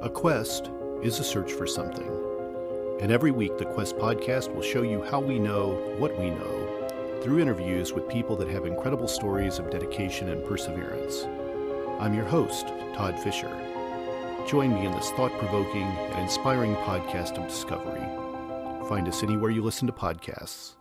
A quest is a search for something. And every week, the Quest podcast will show you how we know what we know through interviews with people that have incredible stories of dedication and perseverance. I'm your host, Todd Fisher. Join me in this thought-provoking and inspiring podcast of discovery. Find us anywhere you listen to podcasts.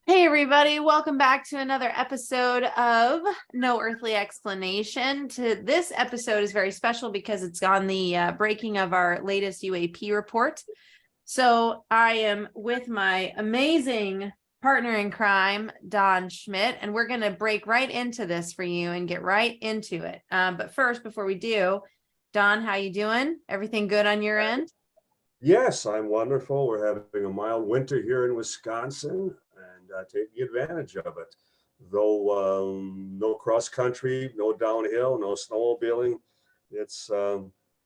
Hey everybody, welcome back to another episode of No Earthly Explanation. This episode is very special because it's on the breaking of our latest UAP report. So I am with my amazing partner in crime, Don Schmidt, and we're going to break right into this for you and get right into it. But first, before we do, Don, how you doing? Everything good on your end? Yes, I'm wonderful. We're having a mild winter here in Wisconsin and taking advantage of it. Though no cross country, no downhill, no snowmobiling. It's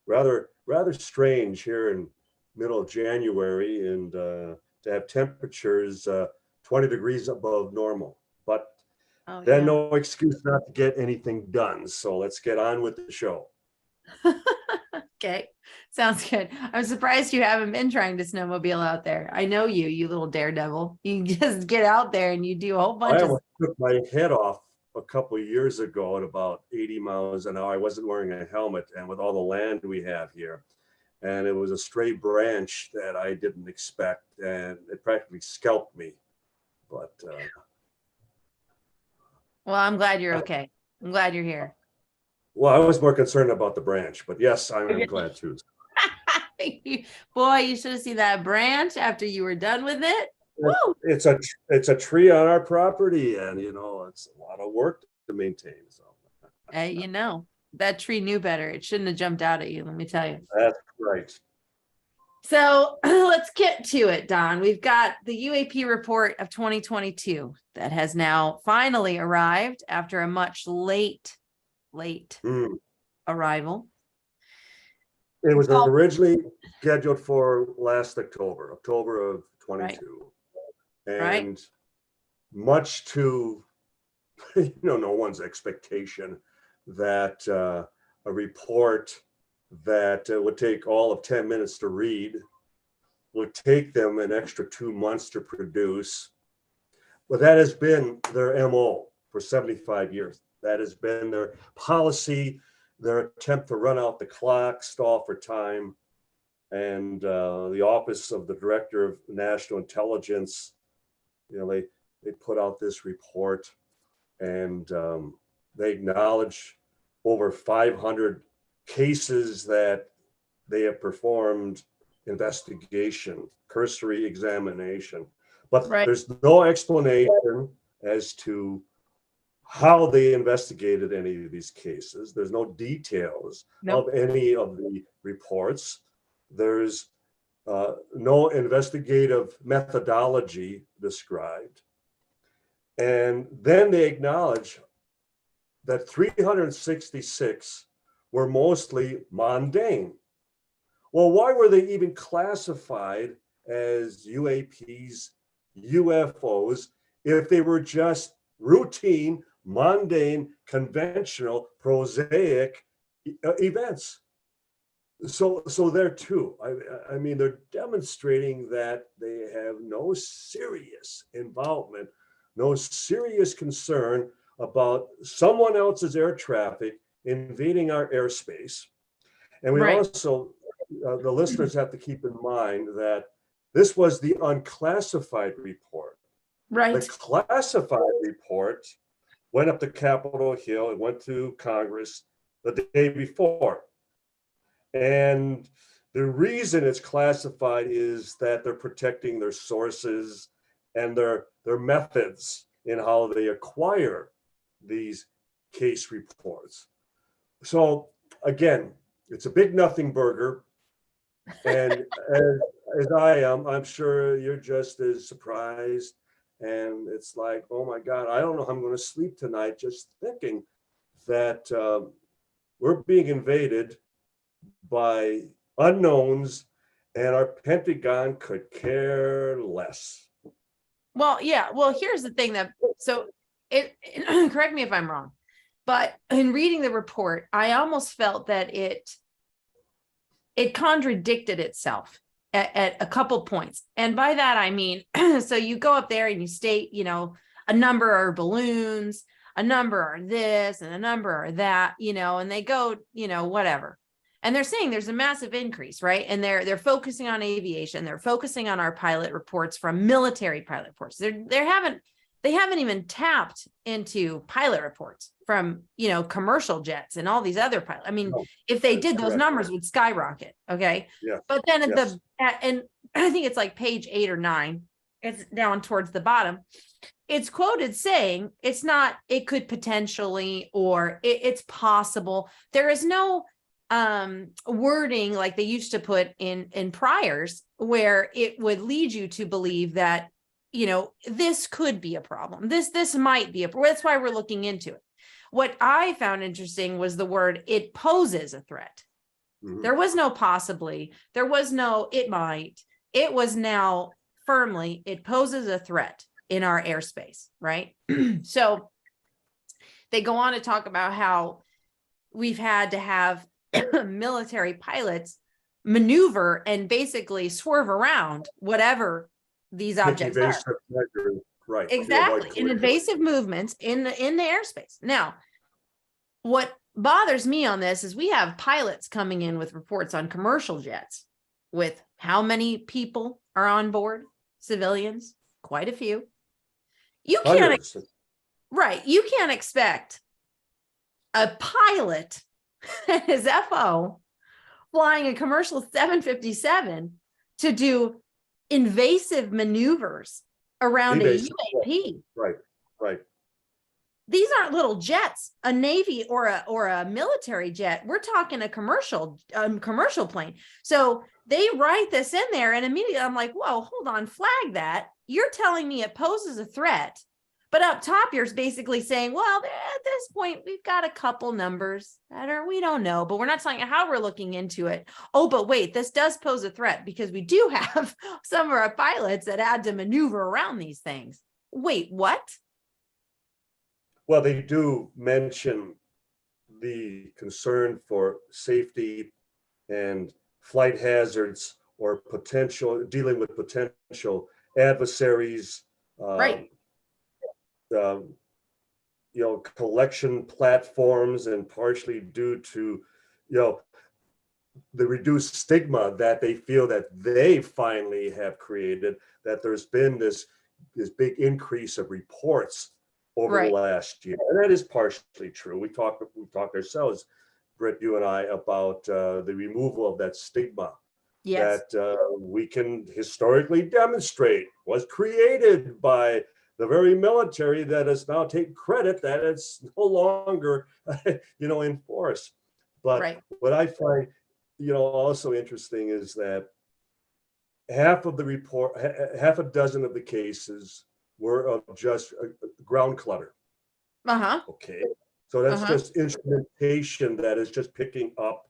rather strange here in middle of January and to have temperatures 20 degrees above normal. But no excuse not to get anything done. So let's get on with the show. Okay, sounds good. I'm surprised you haven't been trying to snowmobile out there. I know you little daredevil. You just get out there and you do a whole bunch I took my head off a couple of years ago at about 80 miles an hour. I wasn't wearing a helmet, and with all the land we have here, and it was a stray branch that I didn't expect, and it practically scalped me. But well, I'm glad you're okay. I'm glad you're here. Well, I was more concerned about the branch, but yes, I'm glad too. Boy, you should have seen that branch after you were done with it. Woo! It's a tree on our property, and it's a lot of work to maintain. So, that tree knew better. It shouldn't have jumped out at you. Let me tell you. That's right. So let's get to it, Don. We've got the UAP report of 2022 that has now finally arrived after a much late arrival. It was originally scheduled for last October of 22. Right. And much to no one's expectation that a report that would take all of 10 minutes to read would take them an extra 2 months to produce. But that has been their MO for 75 years. That has been their policy, their attempt to run out the clock, stall for time. And the Office of the Director of National Intelligence, they put out this report, and they acknowledge over 500 cases that they have performed investigation, cursory examination. But there's no explanation as to how they investigated any of these cases. There's no details of any of the reports. There's no investigative methodology described. And then they acknowledge that 366 were mostly mundane. Well, why were they even classified as UAPs, UFOs, if they were just routine, mundane, conventional, prosaic events? So there too, I mean, they're demonstrating that they have no serious involvement, no serious concern about someone else's air traffic invading our airspace. And we also, the listeners have to keep in mind that this was the unclassified report. Right. The classified report went up to Capitol Hill. It went to Congress the day before. And the reason it's classified is that they're protecting their sources and their methods in how they acquire these case reports. So again, it's a big nothing burger. And as I am, I'm sure you're just as surprised. And it's like, oh my God, I don't know how I'm going to sleep tonight just thinking that we're being invaded by unknowns, and our Pentagon could care less. Well, yeah. Well, here's the thing so it correct me if I'm wrong, but in reading the report, I almost felt that it contradicted itself at a couple points. And by that, I mean, so you go up there and you state, a number are balloons, a number are this, and a number are that, and they go, whatever. And they're saying there's a massive increase, right? And they're focusing on aviation. They're focusing on our pilot reports from military pilot reports. They haven't even tapped into pilot reports from, commercial jets and all these other pilots. I mean, if they did, those numbers would skyrocket. Okay. Yeah. But then and I think it's like page 8 or 9, it's down towards the bottom. It's quoted saying it could potentially, or it's possible. There is no wording like they used to put in priors where it would lead you to believe that, this could be a problem. This might be that's why we're looking into it. What I found interesting was the word "it poses a threat." Mm-hmm. There was no possibly, there was no it might. It was now firmly, it poses a threat in our airspace, right? So they go on to talk about how we've had to have military pilots maneuver and basically swerve around whatever these objects are. Right. Exactly. In invasive movements in the airspace. Now, what bothers me on this is we have pilots coming in with reports on commercial jets with how many people are on board, civilians, quite a few. You can't, right. You can't expect a pilot and his FO flying a commercial 757 to do invasive maneuvers around a UAP. Right. These aren't little jets, a Navy or a military jet. We're talking a commercial plane. So they write this in there, and immediately I'm like, whoa, hold on, flag that. You're telling me it poses a threat. But up top, you're basically saying, well, at this point, we've got a couple numbers that we don't know, but we're not telling you how we're looking into it. Oh, but wait, this does pose a threat because we do have some of our pilots that had to maneuver around these things. Wait, what? Well, they do mention the concern for safety and flight hazards or dealing with potential adversaries. Right. Collection platforms, and partially due to, the reduced stigma that they feel that they finally have created, that there's been this big increase of reports over the last year. And that is partially true. We talked ourselves, Brit, you and I, about the removal of that stigma. Yes. That we can historically demonstrate was created by the very military that has now taken credit that it's no longer, in force. But what I find, also interesting is that half a dozen of the cases were of just ground clutter. Okay. So that's just instrumentation that is just picking up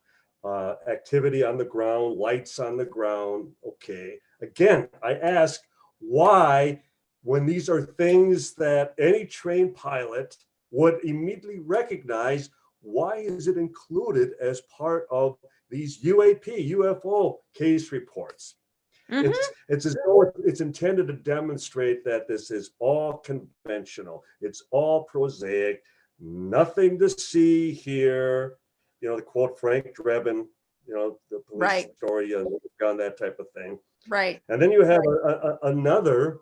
activity on the ground, lights on the ground. Okay. Again, I ask why, when these are things that any trained pilot would immediately recognize, why is it included as part of these UFO case reports? Mm-hmm. It's as though it's intended to demonstrate that this is all conventional. It's all prosaic, nothing to see here. The quote Frank Drebin, the police story on that type of thing. Right. And then you have another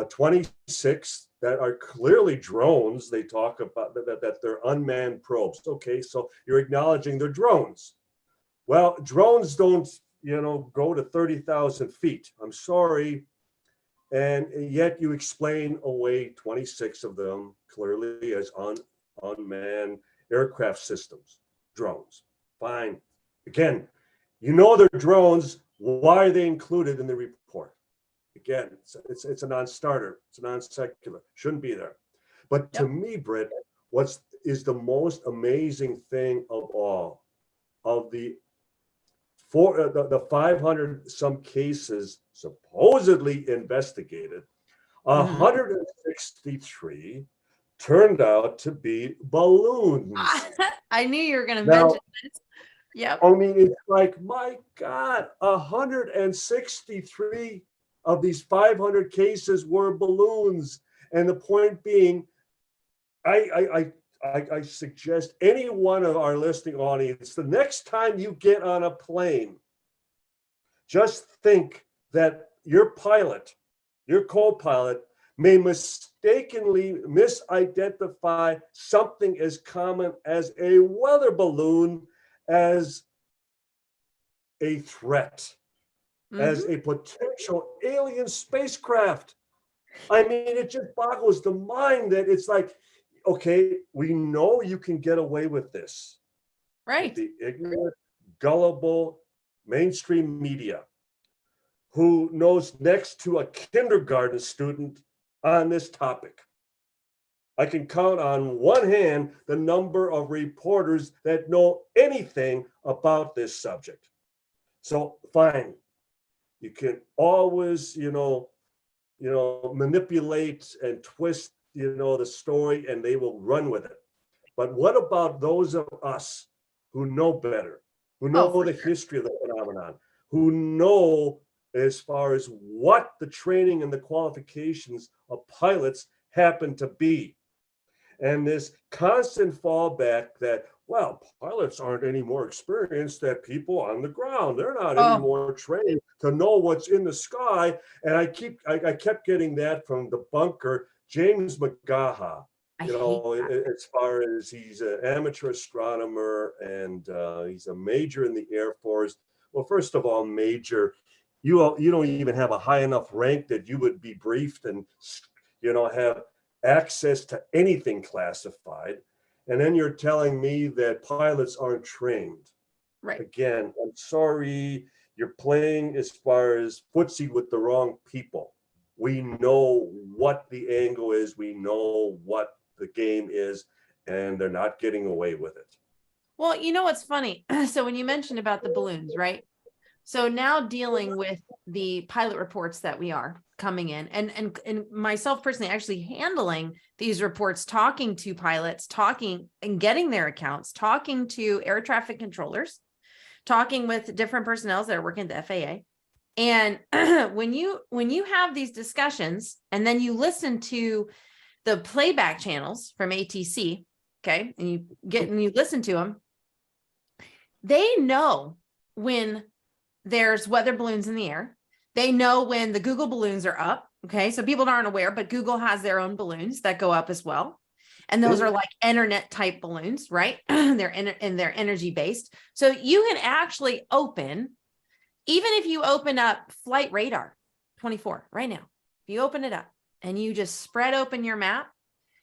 26 that are clearly drones. They talk about that they're unmanned probes. Okay, so you're acknowledging they're drones. Well, drones don't, go to 30,000 feet. I'm sorry. And yet you explain away 26 of them clearly as unmanned aircraft systems, drones. Fine. Again, they're drones. Why are they included in the report? Again, it's a non-starter. It's a non-secular. Shouldn't be there. But to me, Brit, what is the most amazing thing of all of the 500 some cases supposedly investigated, 163 turned out to be balloons. I knew you were going to mention this. Yep. I mean, it's like, my God, 163 of these 500 cases were balloons. And the point being, I suggest any one of our listening audience, the next time you get on a plane, just think that your pilot, your co-pilot, may mistakenly misidentify something as common as a weather balloon as a threat, as a potential alien spacecraft. I mean, it just boggles the mind that it's like, okay, we know you can get away with this. Right. The ignorant, gullible mainstream media who knows next to a kindergarten student on this topic. I can count on one hand the number of reporters that know anything about this subject. So fine, you can always, manipulate and twist, the story, and they will run with it. But what about those of us who know better, who know the history of the phenomenon, who know as far as what the training and the qualifications of pilots happen to be? And this constant fallback that, well, pilots aren't any more experienced than people on the ground. They're not any more trained to know what's in the sky. And I kept getting that from the bunker, James McGaha, as far as he's an amateur astronomer and he's a major in the Air Force. Well, first of all, major, you don't even have a high enough rank that you would be briefed and, have access to anything classified. And then you're telling me that pilots aren't trained. Right. Again, I'm sorry, you're playing as far as footsie with the wrong people. We know what the angle is. We know what the game is, and they're not getting away with it. Well, you know what's funny? So when you mentioned about the balloons, right? So now dealing with the pilot reports that we are coming in and myself personally actually handling these reports, talking to pilots, talking and getting their accounts, talking to air traffic controllers, talking with different personnel that are working at the FAA. And when you have these discussions and then you listen to the playback channels from ATC, okay, and you listen to them, they know when there's weather balloons in the air. They know when the Google balloons are up. Okay. So people aren't aware, but Google has their own balloons that go up as well. And those are like internet type balloons, right? They're energy based. So you can actually open, even if you open up Flight Radar 24 right now, if you open it up and you just spread open your map,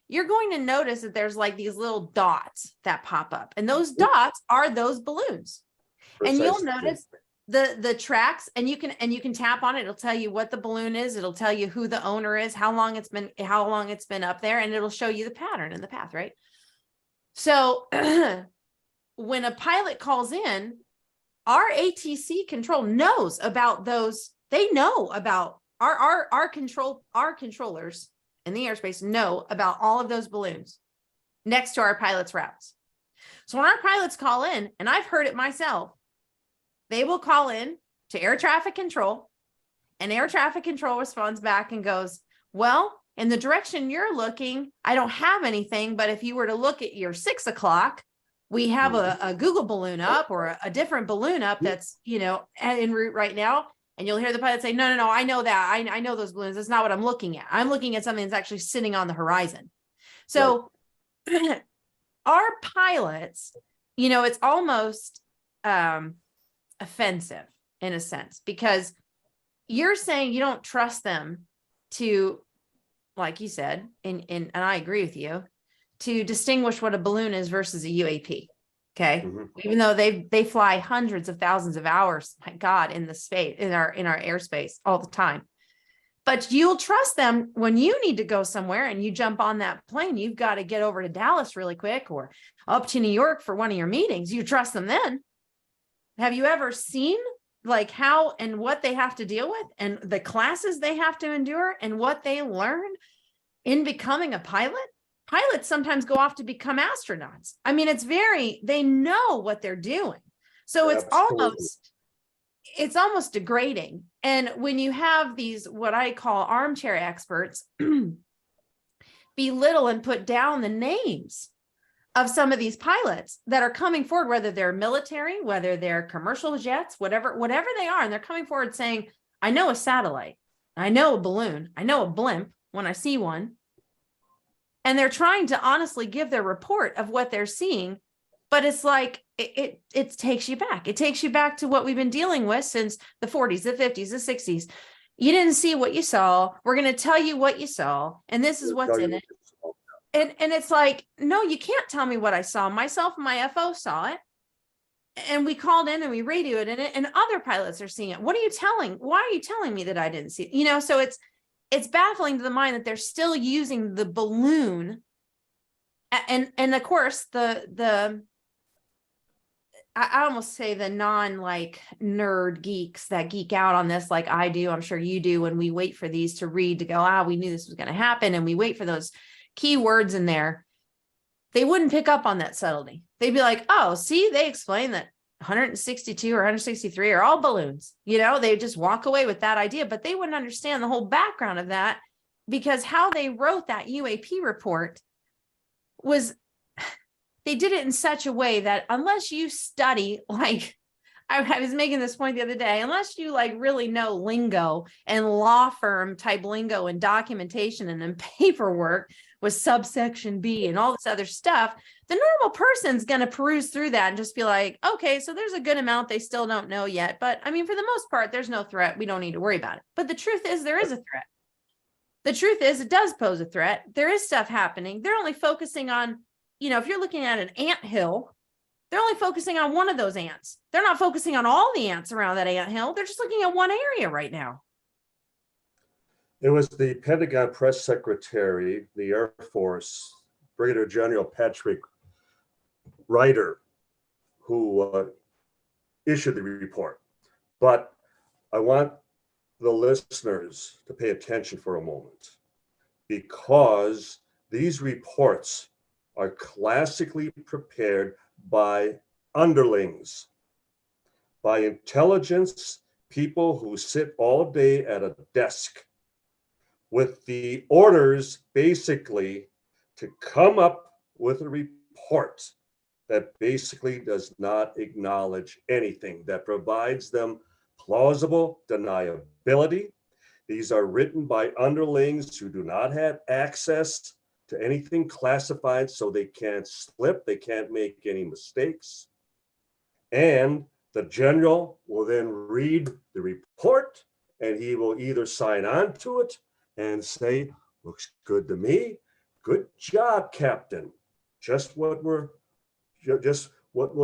you're going to notice that there's like these little dots that pop up, and those dots are those balloons. Precisely. And you'll notice the tracks, and you can tap on it. It'll tell you what the balloon is. It'll tell you who the owner is, how long it's been up there, and it'll show you the pattern and the path, right? So when a pilot calls in, our ATC control knows about those. They know about our controllers in the airspace know about all of those balloons next to our pilots' routes. So when our pilots call in, and I've heard it myself, they will call in to air traffic control, and air traffic control responds back and goes, well, in the direction you're looking, I don't have anything, but if you were to look at your 6 o'clock, we have a Google balloon up or a different balloon up that's, en route right now. And you'll hear the pilot say, no, I know that. I know those balloons. That's not what I'm looking at. I'm looking at something that's actually sitting on the horizon. So our pilots, it's almost offensive in a sense, because you're saying you don't trust them to, like you said, and I agree with you, to distinguish what a balloon is versus a UAP. Okay. Even though they fly hundreds of thousands of hours, my God, in the space, in our airspace all the time. But you'll trust them when you need to go somewhere and you jump on that plane. You've got to get over to Dallas really quick or up to New York for one of your meetings. You trust them then. Have you ever seen like how and what they have to deal with and the classes they have to endure and what they learn in becoming a pilot? Pilots sometimes go off to become astronauts. I mean, they know what they're doing. So it's almost degrading. And when you have these, what I call armchair experts, belittle and put down the names of some of these pilots that are coming forward, whether they're military, whether they're commercial jets, whatever they are, and they're coming forward saying, I know a satellite, I know a balloon, I know a blimp when I see one. And they're trying to honestly give their report of what they're seeing. But it's like, it takes you back. It takes you back to what we've been dealing with since the 40s, the 50s, the 60s. You didn't see what you saw. We're going to tell you what you saw. And this is what's in it. And it's like, no, you can't tell me what I saw. Myself and my FO saw it. And we called in and we radioed it. And other pilots are seeing it. Why are you telling me that I didn't see it? So it's baffling to the mind that they're still using the balloon. And of course, I almost say the nerd geeks that geek out on this, like I do, I'm sure you do, when we wait for these to read to go, we knew this was going to happen. And we wait for those key words in there. They wouldn't pick up on that subtlety. They'd be like, oh, see, they explain that 162 or 163 are all balloons. They just walk away with that idea, but they wouldn't understand the whole background of that, because how they wrote that UAP report was, they did it in such a way that unless you study, like I was making this point the other day, unless you really know lingo and law firm type lingo and documentation and then paperwork with subsection B and all this other stuff, the normal person's going to peruse through that and just be like, okay, so there's a good amount they still don't know yet. But I mean, for the most part, there's no threat. We don't need to worry about it. But the truth is there is a threat. The truth is it does pose a threat. There is stuff happening. They're only focusing on, if you're looking at an anthill, they're only focusing on one of those ants. They're not focusing on all the ants around that anthill. They're just looking at one area right now. It was the Pentagon press secretary, the Air Force, Brigadier General Patrick Ryder, who issued the report. But I want the listeners to pay attention for a moment, because these reports are classically prepared by underlings, by intelligence people who sit all day at a desk with the orders basically to come up with a report that basically does not acknowledge anything, that provides them plausible deniability. These are written by underlings who do not have access to anything classified, so they can't slip, they can't make any mistakes. And the general will then read the report, and he will either sign on to it and say, looks good to me, good job, Captain, just what will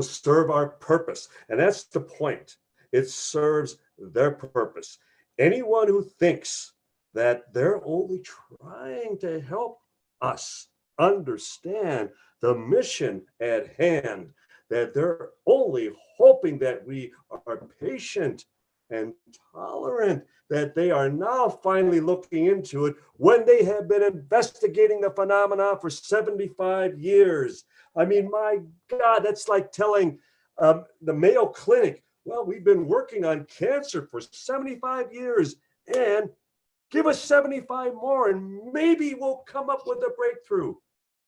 serve our purpose. And that's the point. It serves their purpose. Anyone who thinks that they're only trying to help us understand the mission at hand, that they're only hoping that we are patient and tolerant, that they are now finally looking into it when they have been investigating the phenomena for 75 years. I mean, my God, that's like telling the Mayo Clinic, well, we've been working on cancer for 75 years, and give us 75 more and maybe we'll come up with a breakthrough.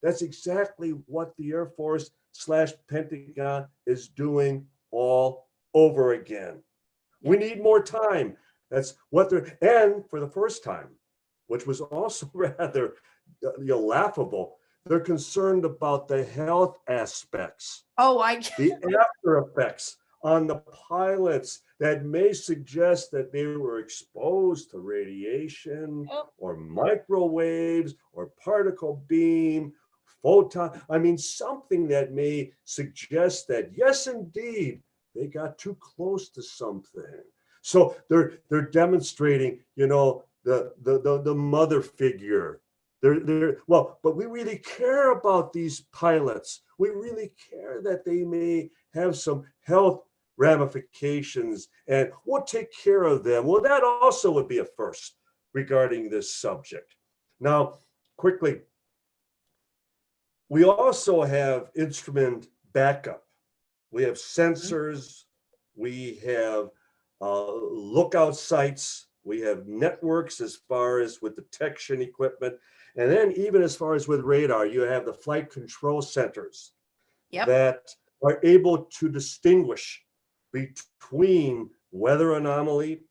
That's exactly what the Air Force / Pentagon is doing all over again. We need more time. That's what and for the first time, which was also rather laughable, they're concerned about the health aspects. The after effects on the pilots that may suggest that they were exposed to radiation or microwaves or particle beam, photon. I mean, something that may suggest that, yes, indeed, they got too close to something. So they're demonstrating, the mother figure. But we really care about these pilots. We really care that they may have some health ramifications, and we'll take care of them. Well, that also would be a first regarding this subject. Now, quickly, we also have instrument backup. We have sensors, we have lookout sites, we have networks as far as with detection equipment, and then even as far as with radar, you have the flight control centers that are able to distinguish between weather anomaly,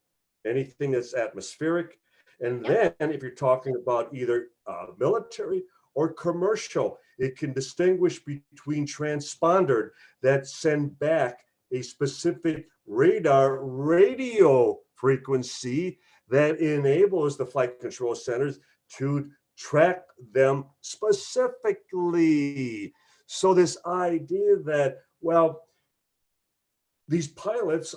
anything that's atmospheric, and then if you're talking about either military or commercial, it can distinguish between transponder that send back a specific radar radio frequency that enables the flight control centers to track them specifically. So this idea that, well, these pilots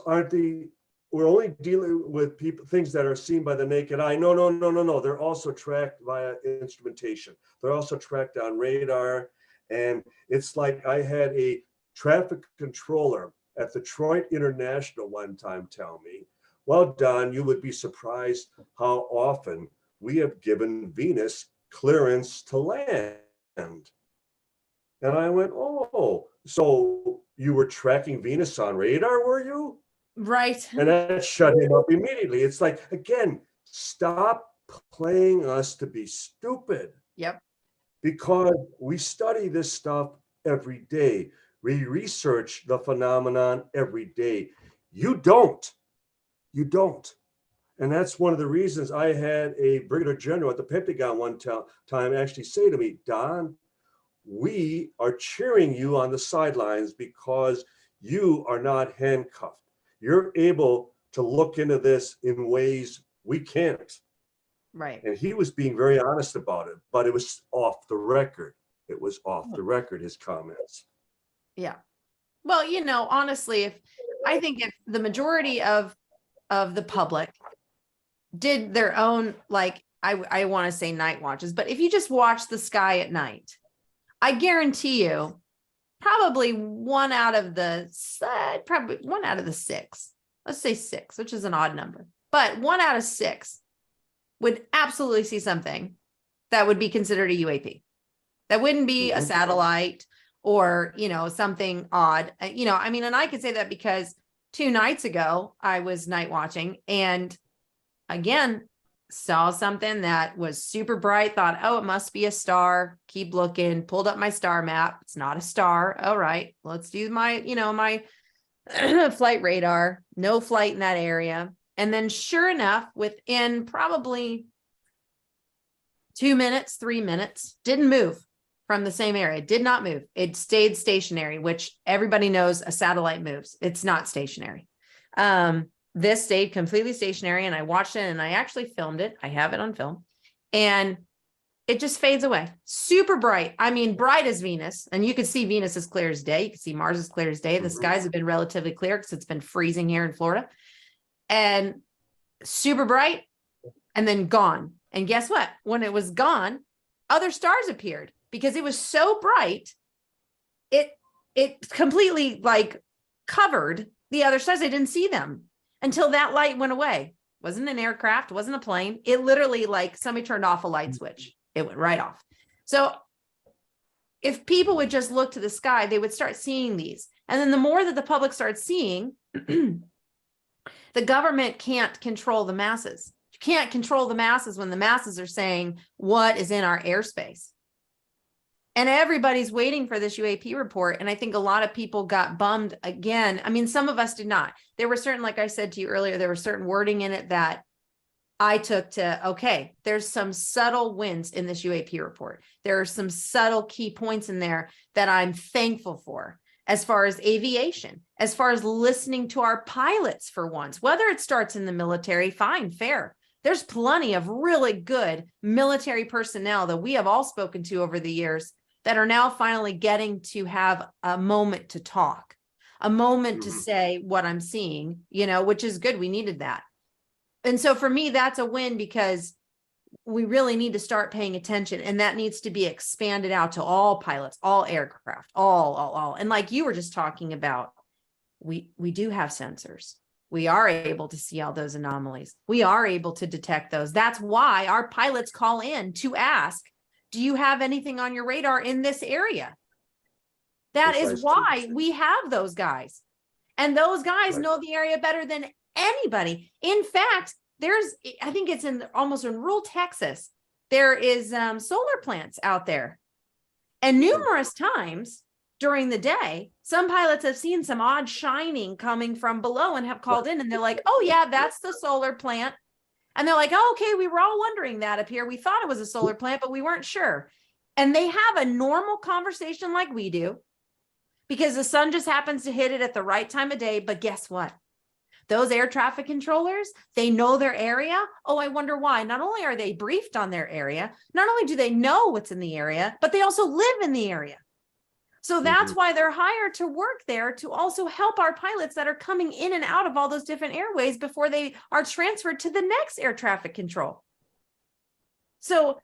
we're only dealing with things that are seen by the naked eye. No. They're also tracked via instrumentation. They're also tracked on radar. And it's like I had a traffic controller at Detroit International one time tell me, well, Don, you would be surprised how often we have given Venus clearance to land. And I went, oh, so you were tracking Venus on radar, were you? Right. And that shut him up immediately. It's like, again, stop playing us to be stupid. Yep. Because we study this stuff every day. We research the phenomenon every day. You don't. And that's one of the reasons I had a brigadier general at the Pentagon one time actually say to me, Don, we are cheering you on the sidelines because you are not handcuffed. You're able to look into this in ways we can't. Right. And he was being very honest about it, but it was off the record. It was off the record, his comments. Yeah. Well, honestly, I think if the majority of the public did their own, like, I want to say night watches, but if you just watch the sky at night, I guarantee you probably one out of the six, let's say six, which is an odd number, but 1 out of 6 would absolutely see something that would be considered a UAP. That wouldn't be a satellite or, something odd, and I could say that because 2 nights ago I was night watching and again, saw something that was super bright, thought, oh, it must be a star, keep looking, pulled up my star map. It's not a star. All right, let's do my flight radar, no flight in that area. And then sure enough, within probably 2 minutes, 3 minutes, didn't move from the same area, did not move. It stayed stationary, which everybody knows a satellite moves. It's not stationary. This stayed completely stationary and I watched it and I actually filmed it. I have it on film and it just fades away. Super bright. I mean, bright as Venus. And you could see Venus as clear as day. You can see Mars as clear as day. The skies have been relatively clear because it's been freezing here in Florida and super bright and then gone. And guess what? When it was gone, other stars appeared because it was so bright. It completely like covered the other stars. I didn't see them until that light went away. Wasn't an aircraft, wasn't a plane. It literally like somebody turned off a light switch. It went right off. So if people would just look to the sky, they would start seeing these. And then the more that the public starts seeing, the government can't control the masses. You can't control the masses when the masses are saying what is in our airspace. And everybody's waiting for this UAP report. And I think a lot of people got bummed again. I mean, some of us did not. There were certain, like I said to you earlier, there was certain wording in it that I took to, okay, there's some subtle wins in this UAP report. There are some subtle key points in there that I'm thankful for as far as aviation, as far as listening to our pilots for once, whether it starts in the military, fine, fair. There's plenty of really good military personnel that we have all spoken to over the years that are now finally getting to have a moment to talk, a moment to say what I'm seeing, which is good. We needed that. And so for me, that's a win because we really need to start paying attention and that needs to be expanded out to all pilots, all aircraft, all. And like you were just talking about, we do have sensors. We are able to see all those anomalies. We are able to detect those. That's why our pilots call in to ask, do you have anything on your radar in this area? That is why we have those guys. And those guys know the area better than anybody. In fact, I think it's almost in rural Texas, there is solar plants out there. And numerous times during the day, some pilots have seen some odd shining coming from below and have called in, and they're like, oh yeah, that's the solar plant. And they're like, oh, okay, we were all wondering that up here. We thought it was a solar plant, but we weren't sure. And they have a normal conversation like we do, because the sun just happens to hit it at the right time of day. But guess what? Those air traffic controllers, they know their area. Oh, I wonder why. Not only are they briefed on their area, not only do they know what's in the area, but they also live in the area. So that's why they're hired to work there, to also help our pilots that are coming in and out of all those different airways before they are transferred to the next air traffic control. So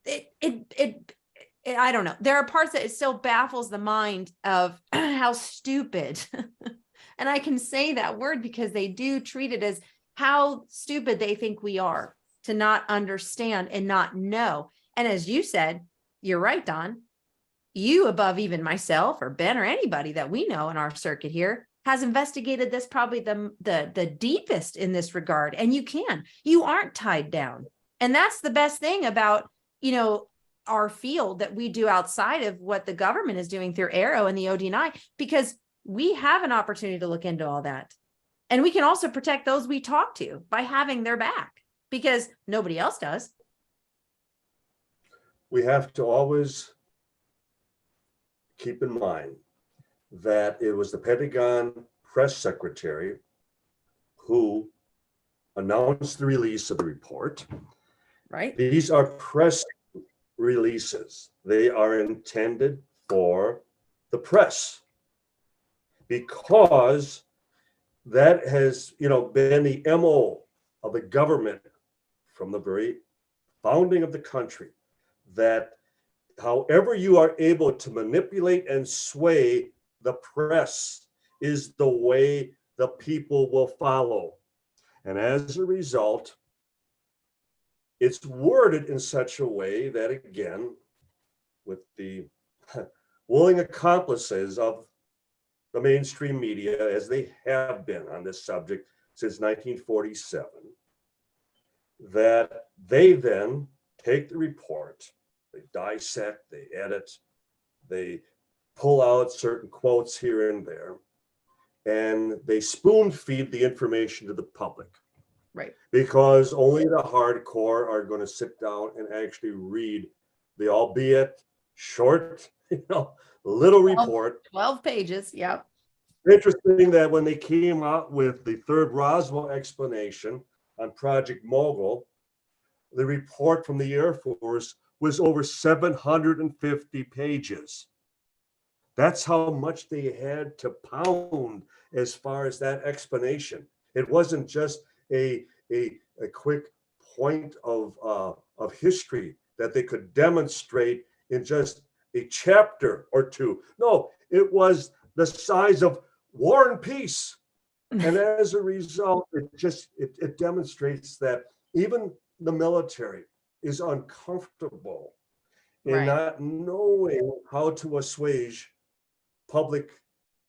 I don't know. There are parts that it still baffles the mind of how stupid, and I can say that word because they do treat it as how stupid they think we are to not understand and not know. And as you said, you're right, Don. You, above even myself or Ben or anybody that we know in our circuit here, has investigated this probably the deepest in this regard. And you aren't tied down. And that's the best thing about, our field that we do outside of what the government is doing through Aero and the ODNI, because we have an opportunity to look into all that. And we can also protect those we talk to by having their back, because nobody else does. We have to always keep in mind that it was the Pentagon press secretary who announced the release of the report. Right. These are press releases. They are intended for the press, because that has, been the MO of the government from the very founding of the country, that however you are able to manipulate and sway the press is the way the people will follow. And as a result, it's worded in such a way that, again, with the willing accomplices of the mainstream media, as they have been on this subject since 1947, that they then take the report, they dissect, they edit, they pull out certain quotes here and there, and they spoon feed the information to the public. Right. Because only the hardcore are going to sit down and actually read the, albeit short, little report. 12 pages. Yep. Interesting that when they came out with the third Roswell explanation on Project Mogul, the report from the Air Force was over 750 pages. That's how much they had to pound as far as that explanation. It wasn't just a quick point of history that they could demonstrate in just a chapter or two. No, it was the size of War and Peace. And as a result, it demonstrates that even the military is uncomfortable in not knowing how to assuage public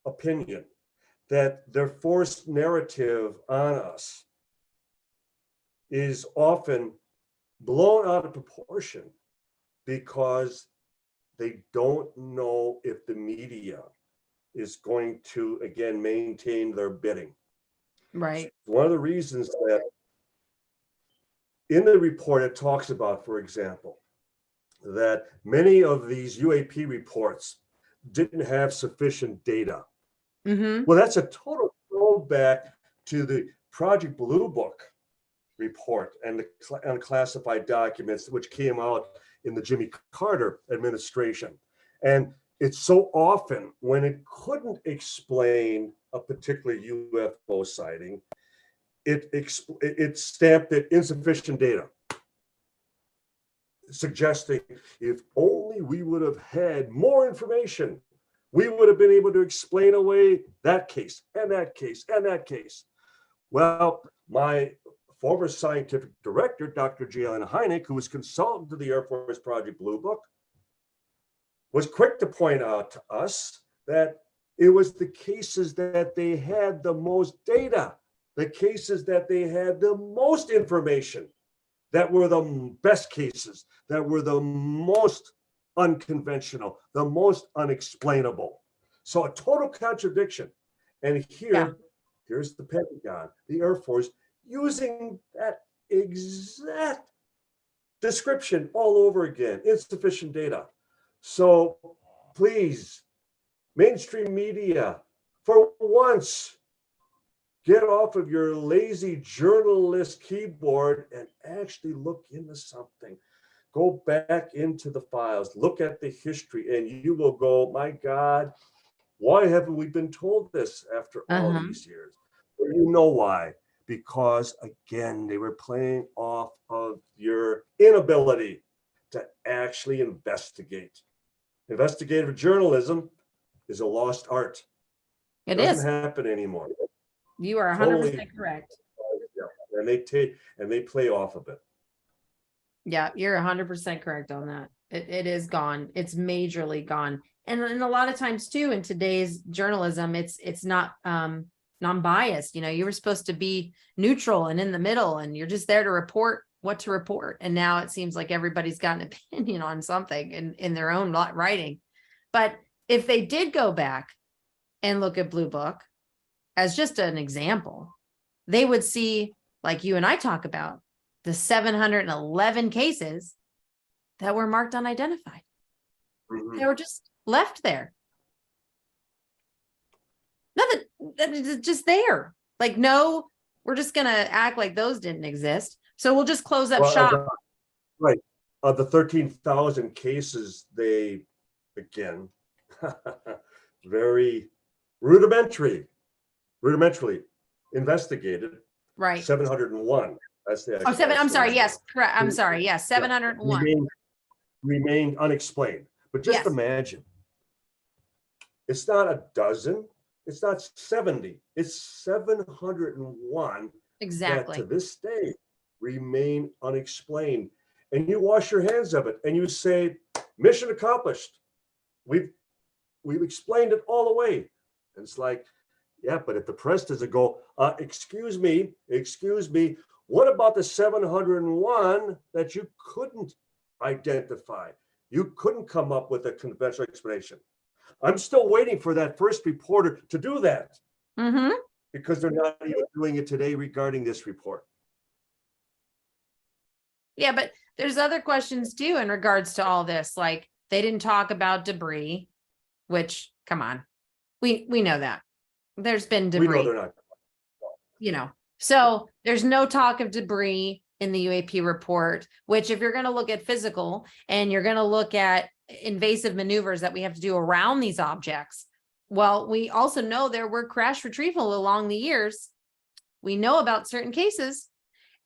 opinion, that their forced narrative on us is often blown out of proportion because they don't know if the media is going to, again, maintain their bidding. Right. One of the reasons that in the report it talks about, for example, that many of these UAP reports didn't have sufficient data. Well, that's a total throwback to the Project Blue Book report and the unclassified documents, which came out in the Jimmy Carter administration. And it's so often when it couldn't explain a particular UFO sighting, it stamped it insufficient data, suggesting if only we would have had more information, we would have been able to explain away that case and that case and that case. Well, my former scientific director, Dr. J. Allen Hynek, who was consultant to the Air Force Project Blue Book, was quick to point out to us that it was the cases that they had the most data, the cases that they had the most information, that were the best cases, that were the most unconventional, the most unexplainable. So a total contradiction. And here's the Pentagon, the Air Force, using that exact description all over again, insufficient data. So please, mainstream media, for once, get off of your lazy journalist keyboard and actually look into something. Go back into the files, look at the history, and you will go, my God, why haven't we been told this after all these years? Well, you know why. Because, again, they were playing off of your inability to actually investigate. Investigative journalism is a lost art. It doesn't happen anymore. You are 100% correct. Yeah. And they play off of it. Yeah, you're 100% correct on that. It is gone. It's majorly gone. And a lot of times too, in today's journalism, it's not non-biased. You know, you were supposed to be neutral and in the middle, and you're just there to report what to report. And now it seems like everybody's got an opinion on something in their own writing. But if they did go back and look at Blue Book as just an example, they would see, like you and I talk about, the 711 cases that were marked unidentified. They were just left there. Nothing, it's just there. Like, no, we're just going to act like those didn't exist. So we'll just close up shop. Right. Of the 13,000 cases, they, again, very rudimentarily investigated. Right. 701. That's the. Oh, seven. I'm sorry. Yes, correct. I'm sorry. Yes, 701 remained unexplained. But just imagine, it's not a dozen, it's not 70, it's 701 exactly that to this day remain unexplained. And you wash your hands of it and you say, mission accomplished. We've explained it all away. And it's like, yeah, but if the press doesn't go, excuse me, what about the 701 that you couldn't identify? You couldn't come up with a conventional explanation. I'm still waiting for that first reporter to do that because they're not even doing it today regarding this report. Yeah, but there's other questions too in regards to all this. Like, they didn't talk about debris, which, come on, we know that there's been debris. We know they're not. You know, so there's no talk of debris in the UAP report, which, if you're going to look at physical and you're going to look at invasive maneuvers that we have to do around these objects, well, we also know there were crash retrieval along the years. We know about certain cases,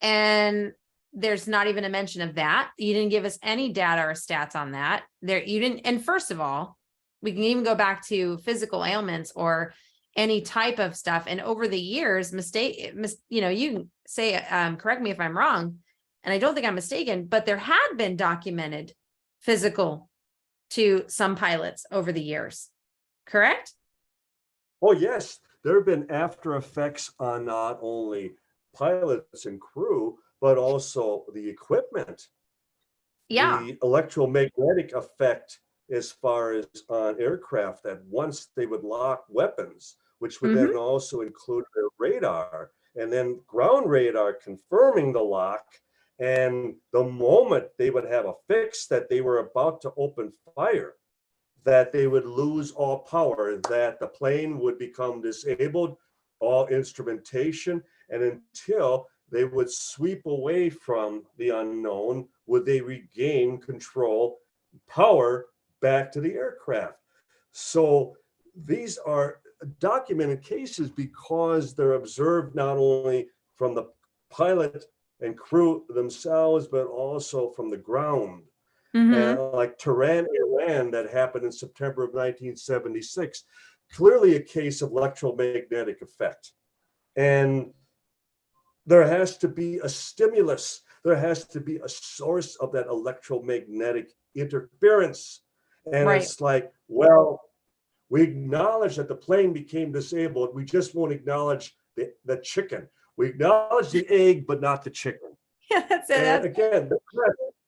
and there's not even a mention of that. You didn't give us any data or stats on that. You didn't. And first of all, we can even go back to physical ailments or any type of stuff. And over the years, you can say, correct me if I'm wrong, and I don't think I'm mistaken, but there had been documented physical to some pilots over the years, correct? Oh, yes. There have been after effects on not only pilots and crew, but also the equipment. Yeah. The electromagnetic effect as far as on aircraft, that once they would lock weapons, which would then also include their radar, and then ground radar confirming the lock. And the moment they would have a fix that they were about to open fire, that they would lose all power, that the plane would become disabled, all instrumentation, and until they would sweep away from the unknown, would they regain control, power back to the aircraft. So these are documented cases because they're observed not only from the pilot and crew themselves, but also from the ground. And like terrain Iran that happened in September of 1976. Clearly a case of electromagnetic effect. And there has to be a stimulus. There has to be a source of that electromagnetic interference. And it's like, well, we acknowledge that the plane became disabled. We just won't acknowledge the chicken. We acknowledge the egg, but not the chicken. Yeah, that's it. And again,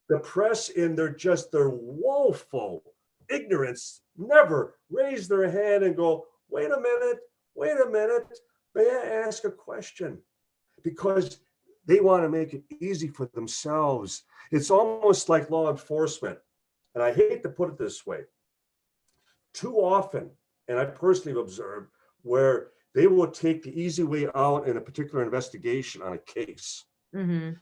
the press in their woeful ignorance never raise their hand and go, wait a minute, may I ask a question? Because they want to make it easy for themselves. It's almost like law enforcement. And I hate to put it this way. Too often, and I personally have observed, where they will take the easy way out in a particular investigation on a case.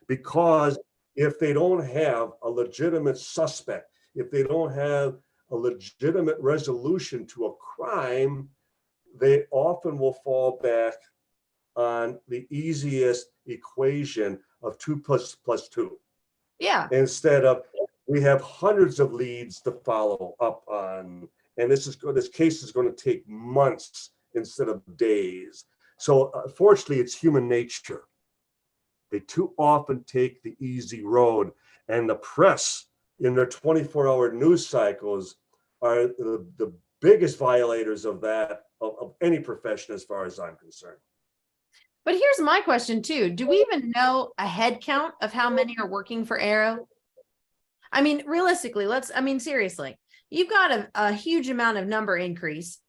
Because if they don't have a legitimate suspect, if they don't have a legitimate resolution to a crime, they often will fall back on the easiest equation of 2 + 2. Yeah. Instead of, we have hundreds of leads to follow up on, and this case is going to take months instead of days. So unfortunately, it's human nature. They too often take the easy road, and the press in their 24-hour news cycles are the biggest violators of that, of any profession, as far as I'm concerned. But here's my question too. Do we even know a head count of how many are working for Arrow? I mean, realistically, seriously, you've got a huge amount of number increase.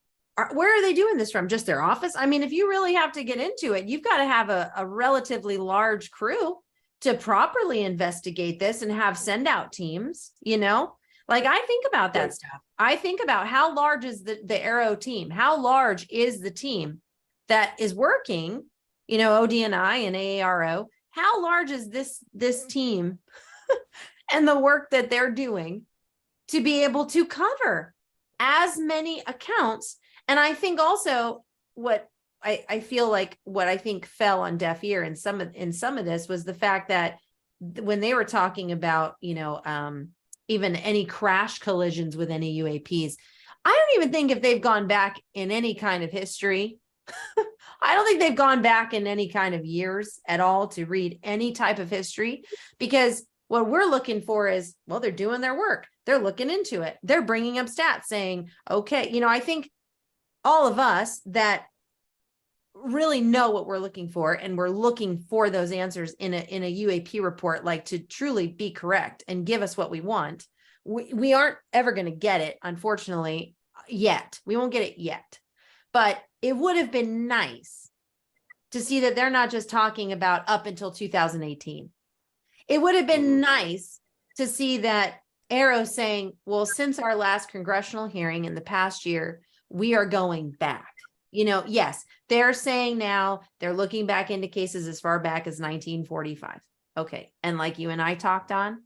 Where are they doing this from? Just their office? I mean, if you really have to get into it, you've got to have a relatively large crew to properly investigate this and have send out teams, like I think about that stuff. I think about how large is the Arrow team? How large is the team that is working, ODNI and AARO? How large is this team and the work that they're doing to be able to cover as many accounts? And I think also what I feel like what I think fell on deaf ear in some of this was the fact that when they were talking about, even any crash collisions with any UAPs, I don't even think if they've gone back in any kind of history, I don't think they've gone back in any kind of years at all to read any type of history, because what we're looking for is, well, they're doing their work. They're looking into it. They're bringing up stats saying, okay, I think all of us that really know what we're looking for, and we're looking for those answers in a UAP report, like to truly be correct and give us what we want. We aren't ever going to get it, unfortunately, yet. We won't get it yet. But it would have been nice to see that they're not just talking about up until 2018. It would have been nice to see that Arrow saying, well, since our last congressional hearing in the past year, we are going back. Yes, they're saying now they're looking back into cases as far back as 1945. Okay. And like you and I talked on,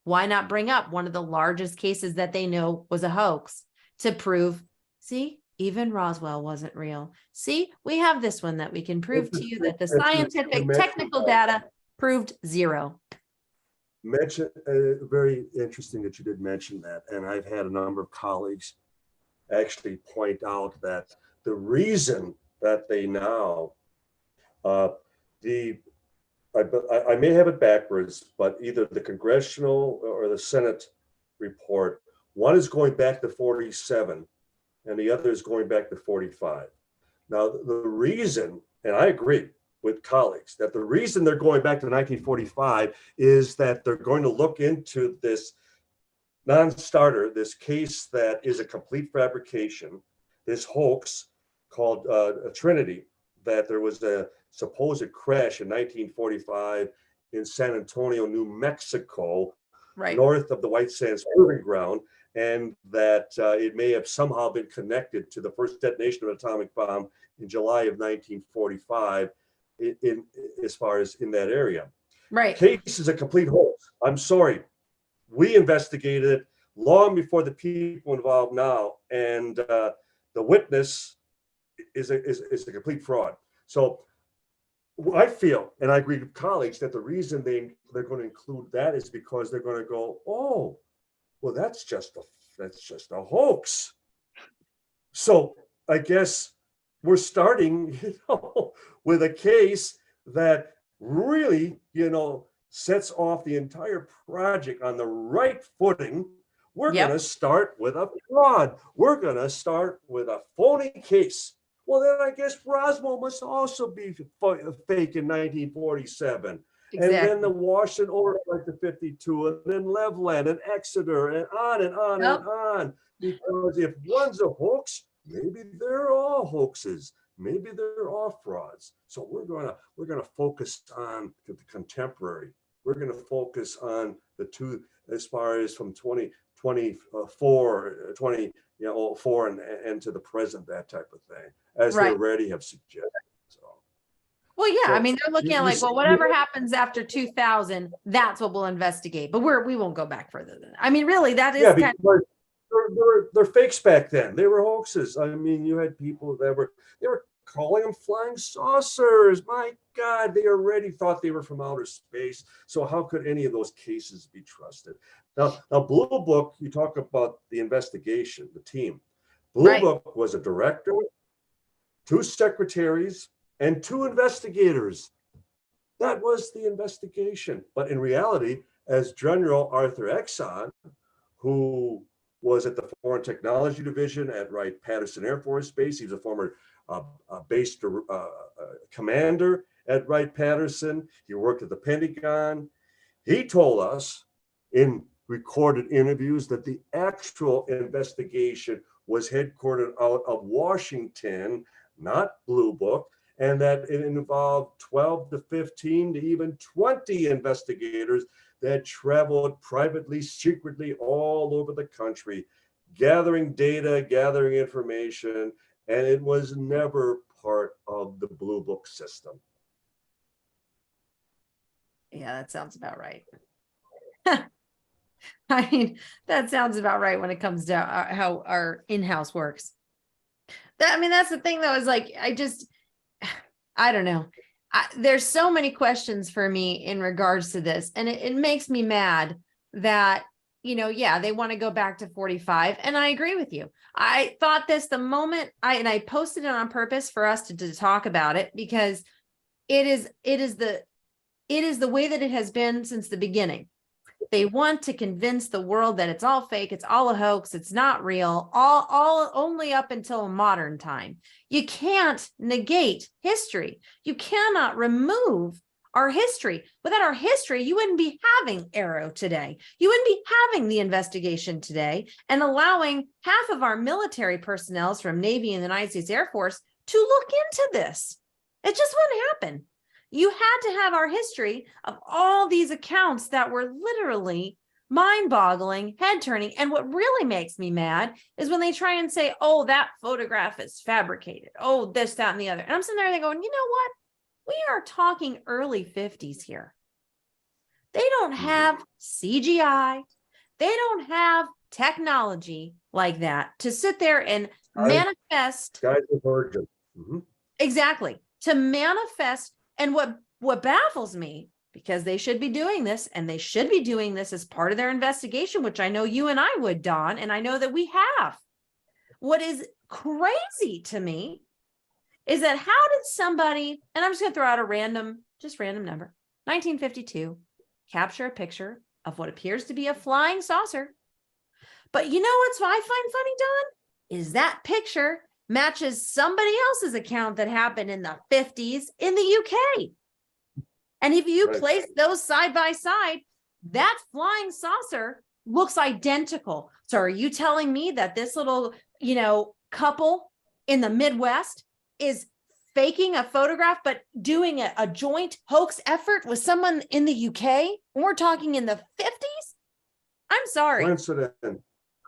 why not bring up one of the largest cases that they know was a hoax to prove, see, even Roswell wasn't real. See, we have this one that we can prove to you that the scientific technical data proved zero. Very interesting that you did mention that. And I've had a number of colleagues actually point out that the reason that they now, I may have it backwards, but either the congressional or the Senate report, one is going back to 47 and the other is going back to 45. Now, the reason, and I agree with colleagues, that the reason they're going back to 1945 is that they're going to look into this non-starter, this case that is a complete fabrication, this hoax called a Trinity, that there was a supposed crash in 1945 in San Antonio, New Mexico, north of the White Sands Proving Ground, and that it may have somehow been connected to the first detonation of an atomic bomb in July of 1945 in as far as in that area. Right. Case is a complete hoax. I'm sorry. We investigated it long before the people involved now, and the witness is a complete fraud. So I feel, and I agree with colleagues, that the reason they're going to include that is because they're going to go, oh, well, that's just a that's just a hoax. So I guess we're starting, with a case that really, sets off the entire project on the right footing. We're going to start with a fraud. We're going to start with a phony case. Well, then I guess Roswell must also be fake in 1947. Exactly. And then the Washington Oracle to 52, and then Loveland and Exeter, and on and on and on. Because if one's a hoax, maybe they're all hoaxes. Maybe they're all frauds. So we're gonna focus on the contemporary. We're gonna focus on the two, as far as from 2024 and to the present, that type of thing, as they already have suggested. Well, yeah, I mean, they're looking at like, well, whatever happens after 2000, that's what we'll investigate. But we won't go back further than that. I mean, really, that is kind of... they're fakes back then. They were hoaxes. I mean, you had people that were calling them flying saucers. My God, they already thought they were from outer space. So how could any of those cases be trusted? Now Blue Book, you talk about the investigation, the team. Blue Book was a director, 2 secretaries, and 2 investigators. That was the investigation. But in reality, as General Arthur Exon, who was at the Foreign Technology Division at Wright-Patterson Air Force Base, he was a former base commander at Wright-Patterson. He worked at the Pentagon. He told us in recorded interviews that the actual investigation was headquartered out of Washington, not Blue Book, and that it involved 12 to 15 to even 20 investigators that traveled privately, secretly all over the country, gathering data, gathering information, and it was never part of the Blue Book system. Yeah, that sounds about right. I mean, that sounds about right when it comes to how our in-house works. That's the thing, though, is like, I don't know. There's so many questions for me in regards to this. And it makes me mad that, they want to go back to 45. And I agree with you. I thought this the moment I posted it on purpose for us to talk about it, because it is the way that it has been since the beginning. They want to convince the world that it's all fake, it's all a hoax, it's not real, all only up until modern time. You can't negate history. You cannot remove our history. Without our history, you wouldn't be having Arrow today. You wouldn't be having the investigation today and allowing half of our military personnel from Navy and the United States Air Force to look into this. It just wouldn't happen. You had to have our history of all these accounts that were literally mind-boggling, head-turning. And what really makes me mad is when they try and say, oh, that photograph is fabricated. Oh, this, that, and the other. And I'm sitting there going, you know what? We are talking early 50s here. They don't have CGI. They don't have technology like that to sit there and manifest. Guys are virgin. Exactly. To manifest. And what baffles me, because they should be doing this, and they should be doing this as part of their investigation, which I know you and I would, Don, and I know that we have. What is crazy to me is that how did somebody, and I'm just going to throw out a random number, 1952, capture a picture of what appears to be a flying saucer. But you know what's I find funny, Don? Is that picture matches somebody else's account that happened in the 50s in the UK. And if you place those side by side, that flying saucer looks identical. So are you telling me that this little, couple in the Midwest is faking a photograph, but doing a joint hoax effort with someone in the UK? We're talking in the 50s? I'm sorry.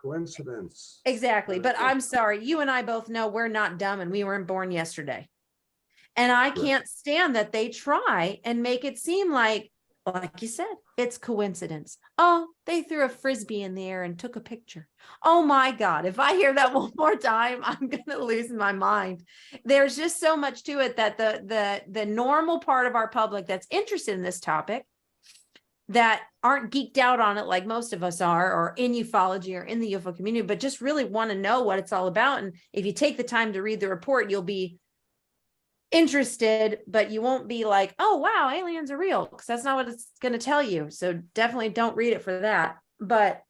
Coincidence. Exactly. But I'm sorry. You and I both know we're not dumb, and we weren't born yesterday. And I can't stand that they try and make it seem like you said, it's coincidence. Oh, they threw a Frisbee in the air and took a picture. Oh my God. If I hear that one more time, I'm going to lose my mind. There's just so much to it that the normal part of our public that's interested in this topic that aren't geeked out on it like most of us are, or in ufology or in the UFO community, but just really want to know what it's all about. And if you take the time to read the report, you'll be interested, but you won't be like, oh, wow, aliens are real, because that's not what it's going to tell you. So definitely don't read it for that. But,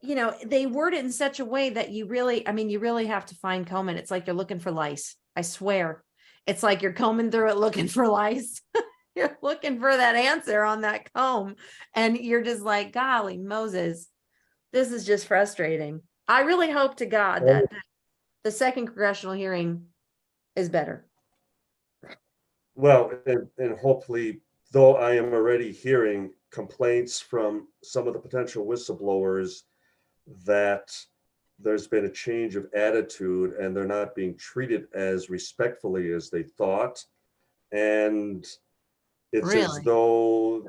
you know, they word it in such a way that you really, I mean, you really have to fine comb it. It's like you're looking for lice. I swear. It's like you're combing through it looking for lice. You're looking for that answer on that comb, and you're just like, golly Moses, this is just frustrating. I really hope to God that the second congressional hearing is better. Well, and hopefully, though I am already hearing complaints from some of the potential whistleblowers that there's been a change of attitude and they're not being treated as respectfully as they thought. And it's as though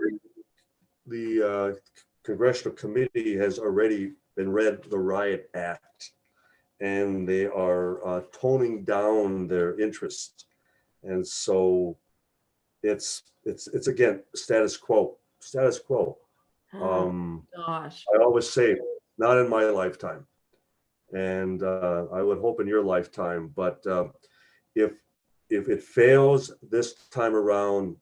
the congressional committee has already been read the Riot Act, and they are toning down their interest. And so it's again status quo. Oh, gosh. I always say, not in my lifetime, and I would hope in your lifetime. But if it fails this time around,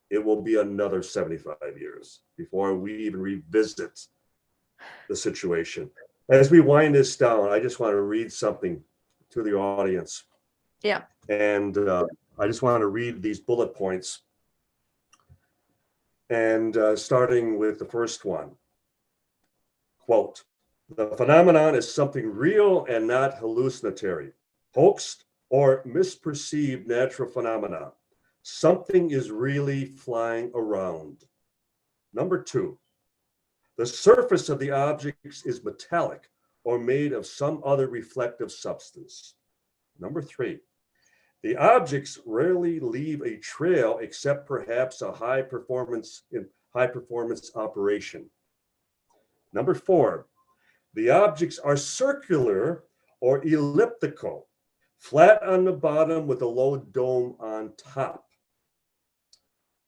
it will be another 75 years before we even revisit the situation. As we wind this down, I just want to read something to the audience. Yeah. And I just want to read these bullet points. And starting with the first one. Quote, "The phenomenon is something real and not hallucinatory, hoaxed, or misperceived natural phenomena. Something is really flying around." Number two, "The surface of the objects is metallic or made of some other reflective substance." Number three, "The objects rarely leave a trail except perhaps a high performance operation." Number four, "The objects are circular or elliptical, flat on the bottom with a low dome on top."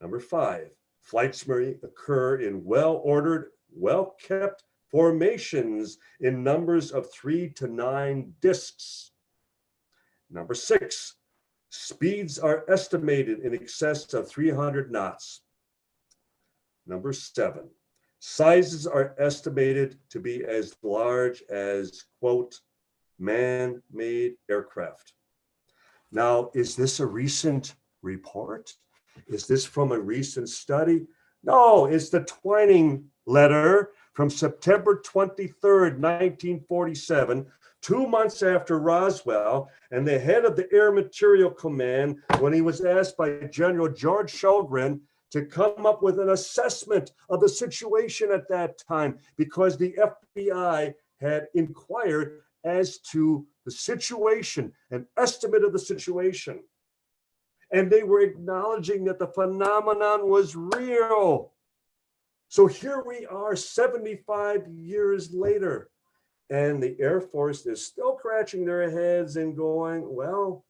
Number five, "Flights may occur in well-ordered, well-kept formations in numbers of 3 to 9 disks." Number six, "Speeds are estimated in excess of 300 knots. Number seven, "Sizes are estimated to be as large as, quote, man-made aircraft." Now, is this a recent report? Is this from a recent study? No, it's the Twining letter from September 23rd, 1947, 2 months after Roswell, and the head of the Air Materiel Command, when he was asked by General George Shulgin to come up with an assessment of the situation at that time, because the FBI had inquired as to the situation, an estimate of the situation. And they were acknowledging that the phenomenon was real. So here we are 75 years later, and the Air Force is still scratching their heads and going, well,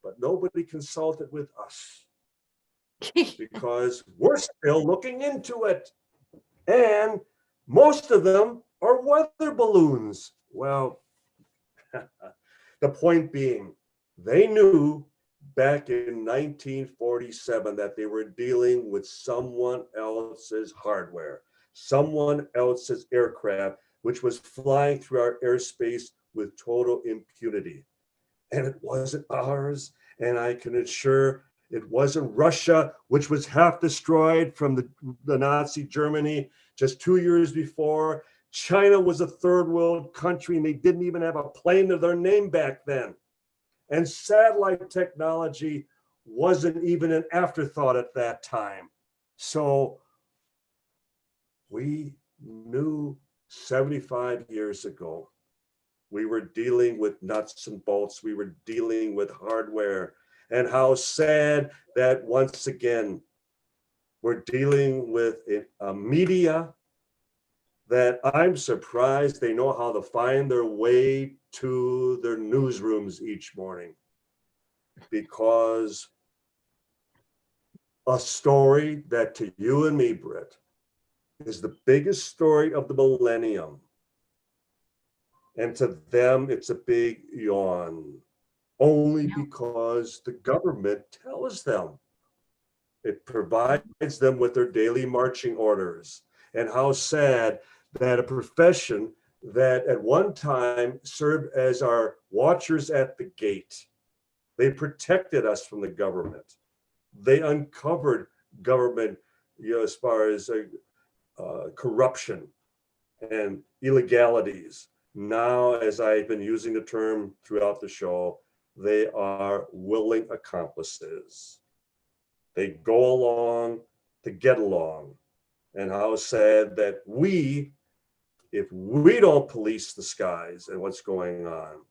but nobody consulted with us because we're still looking into it. And most of them are weather balloons. Well, the point being, they knew back in 1947 that they were dealing with someone else's hardware, someone else's aircraft, which was flying through our airspace with total impunity. And it wasn't ours. And I can assure it wasn't Russia, which was half destroyed from the Nazi Germany just 2 years before. China was a third world country, and they didn't even have a plane to their name back then. And satellite technology wasn't even an afterthought at that time. So we knew 75 years ago, we were dealing with nuts and bolts. We were dealing with hardware. And how sad that once again, we're dealing with a media that I'm surprised they know how to find their way to their newsrooms each morning. Because a story that to you and me, Brit, is the biggest story of the millennium. And to them, it's a big yawn, only because the government tells them. It provides them with their daily marching orders. And how sad that a profession that at one time served as our watchers at the gate, they protected us from the government. They uncovered government, as far as corruption and illegalities. Now, as I've been using the term throughout the show, they are willing accomplices. They go along to get along. And how sad that if we don't police the skies and what's going on,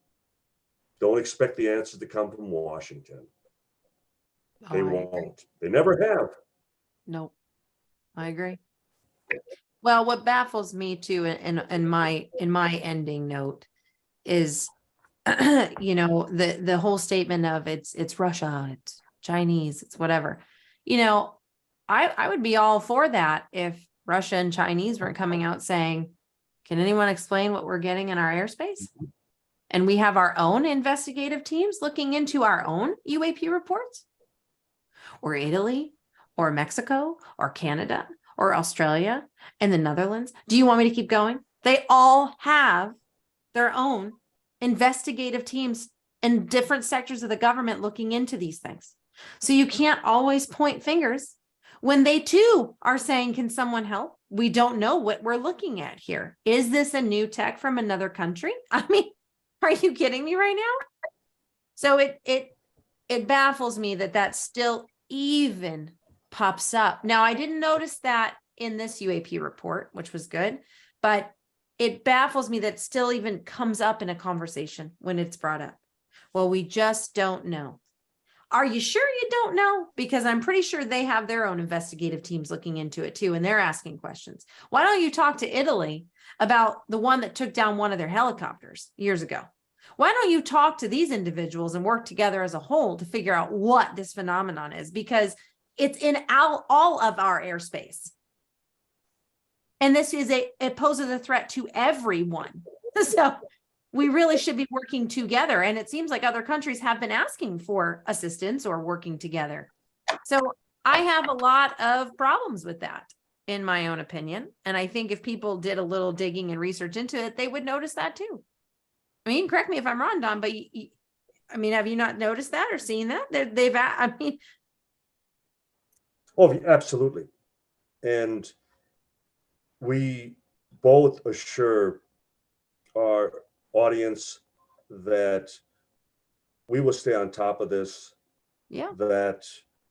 don't expect the answers to come from Washington. They won't. They never have. Nope. I agree. Well, what baffles me too, in my ending note, is the whole statement of it's Russia, it's Chinese, it's whatever. I would be all for that if Russia and Chinese weren't coming out saying, can anyone explain what we're getting in our airspace? And we have our own investigative teams looking into our own UAP reports, or Italy, or Mexico, or Canada, or Australia, and the Netherlands. Do you want me to keep going? They all have their own investigative teams in different sectors of the government looking into these things. So you can't always point fingers when they too are saying, can someone help? We don't know what we're looking at here. Is this a new tech from another country? I mean, are you kidding me right now? So it baffles me that still even pops up. Now, I didn't notice that in this UAP report, which was good, but it baffles me that still even comes up in a conversation when it's brought up. Well, we just don't know. Are you sure you don't know? Because I'm pretty sure they have their own investigative teams looking into it too, and they're asking questions. Why don't you talk to Italy about the one that took down one of their helicopters years ago? Why don't you talk to these individuals and work together as a whole to figure out what this phenomenon is? Because it's in all of our airspace. And this is it poses a threat to everyone. So we really should be working together. And it seems like other countries have been asking for assistance or working together. So I have a lot of problems with that, in my own opinion. And I think if people did a little digging and research into it, they would notice that too. I mean, correct me if I'm wrong, Don, but have you not noticed that or seen that? Oh, absolutely. And we both assure our audience that we will stay on top of this, that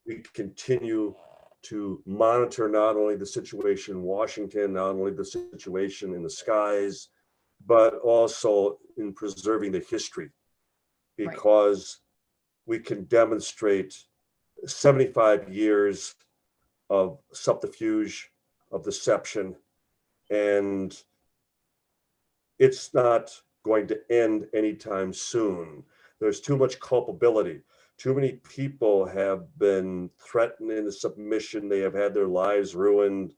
we continue to monitor not only the situation in Washington, not only the situation in the skies, but also in preserving the history, because we can demonstrate 75 years of subterfuge, of deception, and it's not going to end anytime soon. There's too much culpability. Too many people have been threatened into submission. They have had their lives ruined.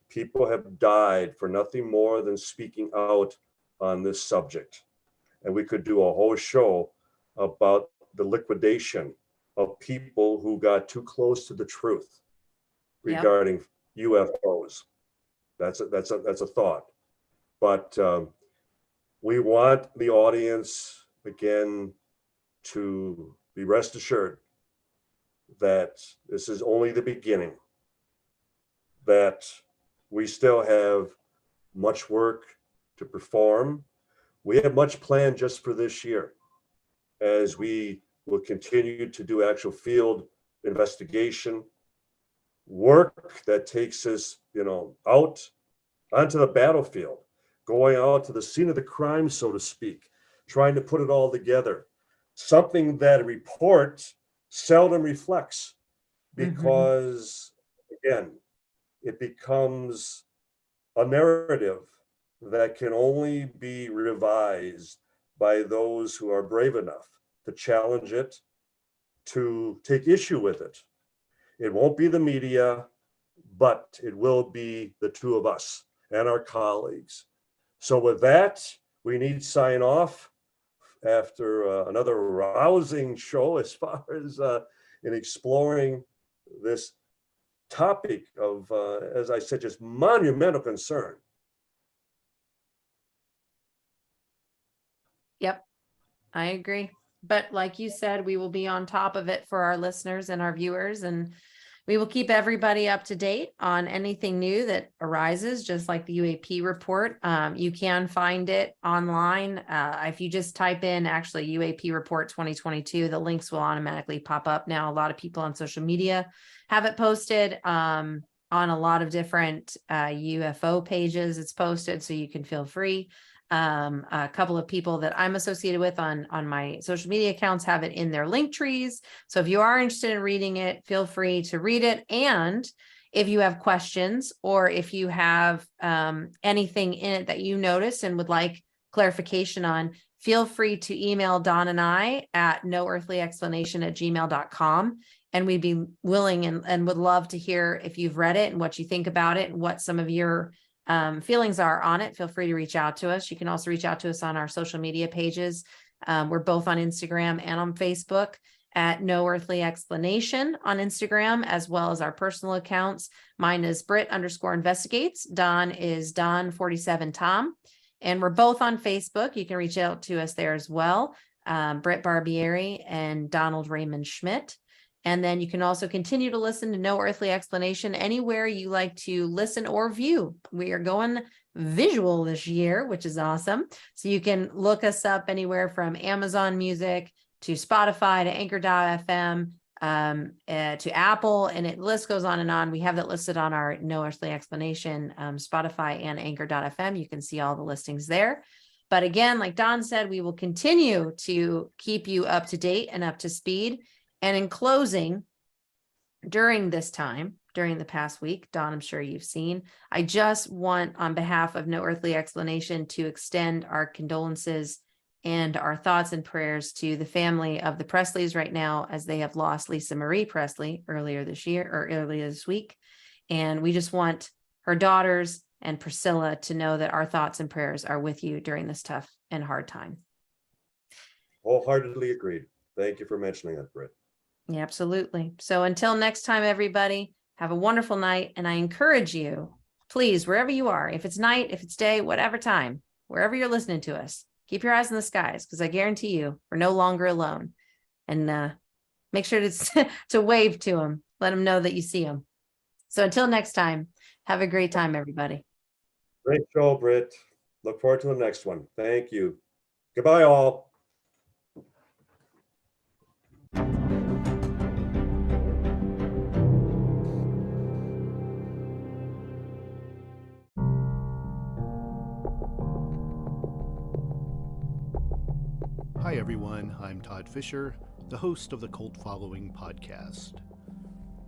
People have died for nothing more than speaking out on this subject. And we could do a whole show about the liquidation of people who got too close to the truth regarding UFOs. That's a thought. But we want the audience, again, to be rest assured that this is only the beginning, that we still have much work to perform. We have much planned just for this year, as we will continue to do actual field investigation work that takes us, out onto the battlefield, going out to the scene of the crime, so to speak, trying to put it all together. Something that a report seldom reflects, because, again, it becomes a narrative that can only be revised by those who are brave enough to challenge it, to take issue with it. It won't be the media, but it will be the two of us and our colleagues. So with that, we need to sign off after another rousing show as far as in exploring this topic of, as I said, just monumental concern. Yep, I agree. But like you said, we will be on top of it for our listeners and our viewers, and we will keep everybody up to date on anything new that arises, just like the UAP report. You can find it online. If you just type in actually UAP report 2022, the links will automatically pop up. Now, a lot of people on social media have it posted on a lot of different UFO pages. It's posted, so you can feel free. A couple of people that I'm associated with on my social media accounts have it in their link trees. So if you are interested in reading it, feel free to read it. And if you have questions, or if you have anything in it that you notice and would like clarification on, feel free to email Don and I at noearthlyexplanation@gmail.com. And we'd be willing and would love to hear if you've read it and what you think about it and what some of your feelings are on it. Feel free to reach out to us. You can also reach out to us on our social media pages. We're both on Instagram and on Facebook at No Earthly Explanation on Instagram, as well as our personal accounts. Mine is Brit_investigates. Don is Don47Tom. And we're both on Facebook. You can reach out to us there as well. Brit Barbieri and Donald Raymond Schmidt. And then you can also continue to listen to No Earthly Explanation anywhere you like to listen or view. We are going visual this year, which is awesome. So you can look us up anywhere from Amazon Music to Spotify to Anchor.fm to Apple, and the list goes on and on. We have that listed on our No Earthly Explanation, Spotify and Anchor.fm. You can see all the listings there. But again, like Don said, we will continue to keep you up to date and up to speed. And in closing, during this time, during the past week, Don, I'm sure you've seen, I just want, on behalf of No Earthly Explanation, to extend our condolences and our thoughts and prayers to the family of the Presleys right now, as they have lost Lisa Marie Presley earlier this week. And we just want her daughters and Priscilla to know that our thoughts and prayers are with you during this tough and hard time. Wholeheartedly agreed. Thank you for mentioning that, Britt. Yeah, absolutely. So until next time, everybody, have a wonderful night. And I encourage you, please, wherever you are, if it's night, if it's day, whatever time, wherever you're listening to us, keep your eyes in the skies, because I guarantee you we're no longer alone. And make sure to wave to them. Let them know that you see them. So until next time, have a great time, everybody. Great show, Britt. Look forward to the next one. Thank you. Goodbye, all. Hi everyone, I'm Todd Fisher, the host of the Cult Following podcast.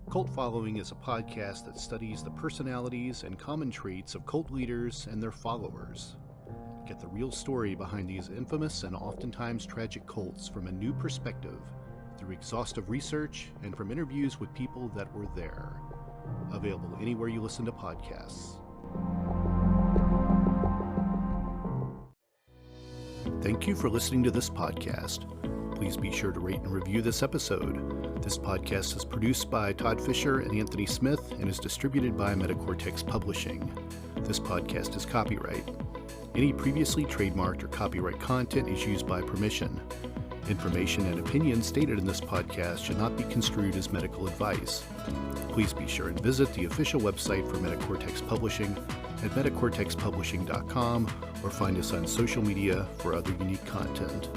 Cult Following is a podcast that studies the personalities and common traits of cult leaders and their followers. Get the real story behind these infamous and oftentimes tragic cults from a new perspective through exhaustive research and from interviews with people that were there. Available anywhere you listen to podcasts. Thank you for listening to this podcast. Please be sure to rate and review this episode. This podcast is produced by Todd Fisher and Anthony Smith and is distributed by Metacortex Publishing. This podcast is copyright. Any previously trademarked or copyright content is used by permission. Information and opinions stated in this podcast should not be construed as medical advice. Please be sure and visit the official website for Metacortex Publishing at metacortexpublishing.com or find us on social media for other unique content.